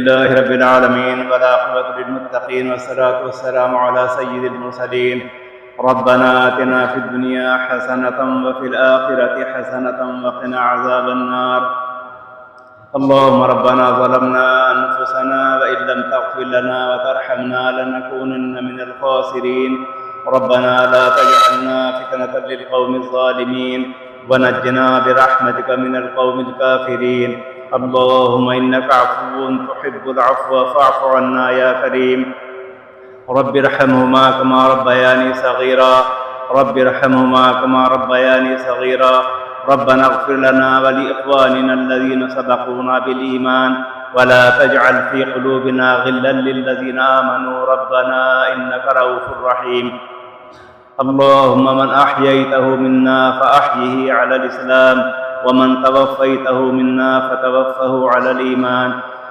لله رب العالمين والعاقبة للمتقين والصلاة والسلام على سيد المرسلين. ربنا آتنا في الدنيا حسنة وفي الآخرة حسنة وقنا عذاب النار. اللهم ربنا ظلمنا أنفسنا وإن لم تغفر لنا وترحمنا لنكونن من الخاسرين. ربنا لا تجعلنا فتنة للقوم الظالمين ونجنا برحمتك من القوم الكافرين. اللهم إنك عفو تحب العفو فاعف عنا يا كريم. رب ارحمهما كما ربياني صغيرا. رب ارحمهما كما ربياني صغيرا. ربنا اغفر لنا ولإخواننا الذين سبقونا بالإيمان ولا تجعل في قلوبنا غلا للذين آمنوا ربنا إنك رؤوف رحيم. اللهم من أحييته منا فأحيه على الإسلام ومن توفيته منا فتوفه على الإيمان.